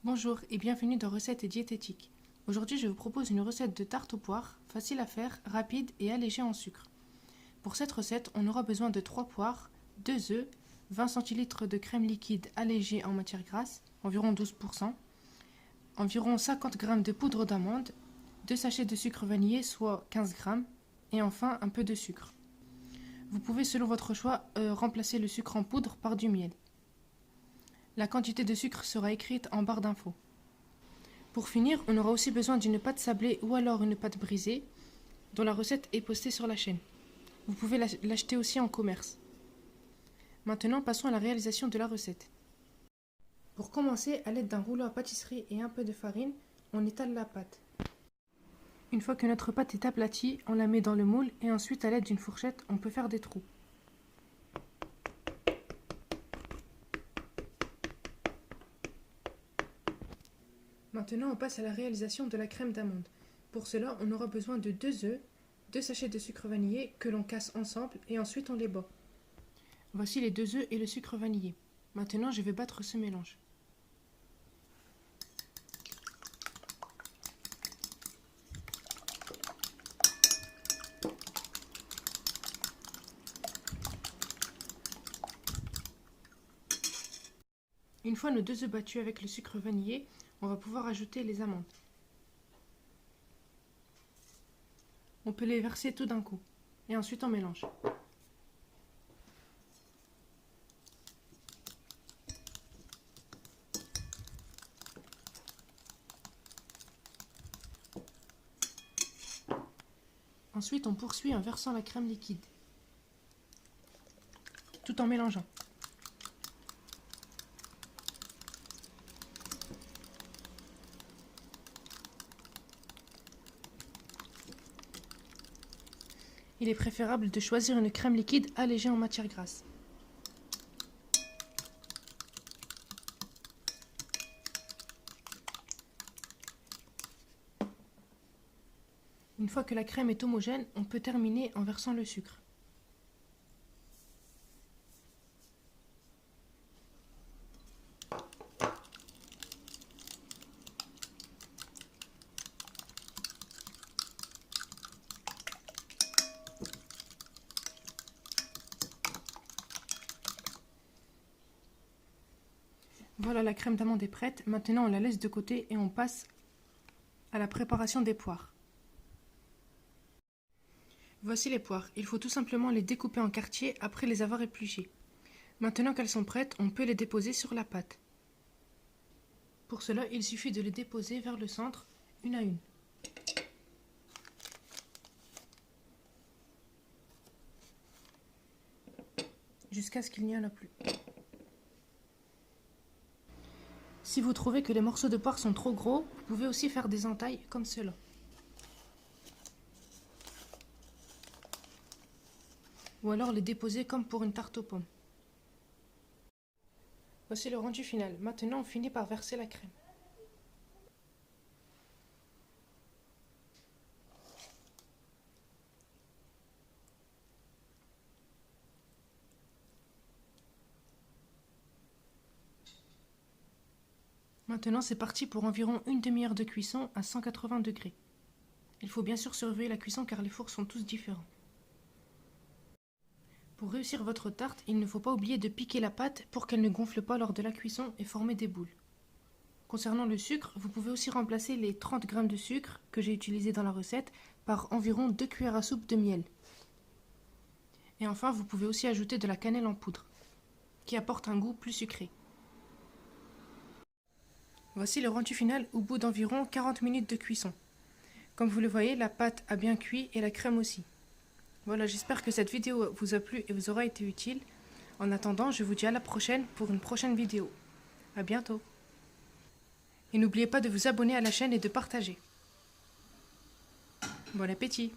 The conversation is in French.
Bonjour et bienvenue dans Recettes et Diététique. Aujourd'hui, je vous propose une recette de tarte aux poires, facile à faire, rapide et allégée en sucre. Pour cette recette, on aura besoin de 3 poires, 2 œufs, 20 centilitres de crème liquide allégée en matière grasse, environ 12%, environ 50 g de poudre d'amande, 2 sachets de sucre vanillé, soit 15 g, et enfin un peu de sucre. Vous pouvez, selon votre choix, remplacer le sucre en poudre par du miel. La quantité de sucre sera écrite en barre d'infos. Pour finir, on aura aussi besoin d'une pâte sablée ou alors une pâte brisée, dont la recette est postée sur la chaîne. Vous pouvez l'acheter aussi en commerce. Maintenant, passons à la réalisation de la recette. Pour commencer, à l'aide d'un rouleau à pâtisserie et un peu de farine, on étale la pâte. Une fois que notre pâte est aplatie, on la met dans le moule et ensuite, à l'aide d'une fourchette, on peut faire des trous. Maintenant, on passe à la réalisation de la crème d'amande. Pour cela, on aura besoin de 2 œufs, 2 sachets de sucre vanillé que l'on casse ensemble et ensuite on les bat. Voici les 2 œufs et le sucre vanillé. Maintenant, je vais battre ce mélange. Une fois nos 2 œufs battus avec le sucre vanillé, on va pouvoir ajouter les amandes. On peut les verser tout d'un coup. Et ensuite on mélange. Ensuite on poursuit en versant la crème liquide. Tout en mélangeant. Il est préférable de choisir une crème liquide allégée en matière grasse. Une fois que la crème est homogène, on peut terminer en versant le sucre. Voilà, la crème d'amande est prête. Maintenant, on la laisse de côté et on passe à la préparation des poires. Voici les poires. Il faut tout simplement les découper en quartiers après les avoir épluchées. Maintenant qu'elles sont prêtes, on peut les déposer sur la pâte. Pour cela, il suffit de les déposer vers le centre, une à une. Jusqu'à ce qu'il n'y en a plus. Si vous trouvez que les morceaux de poire sont trop gros, vous pouvez aussi faire des entailles comme cela. Ou alors les déposer comme pour une tarte aux pommes. Voici le rendu final. Maintenant, on finit par verser la crème. Maintenant, c'est parti pour environ une demi-heure de cuisson à 180 degrés. Il faut bien sûr surveiller la cuisson car les fours sont tous différents. Pour réussir votre tarte, il ne faut pas oublier de piquer la pâte pour qu'elle ne gonfle pas lors de la cuisson et former des boules. Concernant le sucre, vous pouvez aussi remplacer les 30 g de sucre que j'ai utilisé dans la recette par environ 2 cuillères à soupe de miel. Et enfin, vous pouvez aussi ajouter de la cannelle en poudre, qui apporte un goût plus sucré. Voici le rendu final au bout d'environ 40 minutes de cuisson. Comme vous le voyez, la pâte a bien cuit et la crème aussi. Voilà, j'espère que cette vidéo vous a plu et vous aura été utile. En attendant, je vous dis à la prochaine pour une prochaine vidéo. À bientôt. Et n'oubliez pas de vous abonner à la chaîne et de partager. Bon appétit!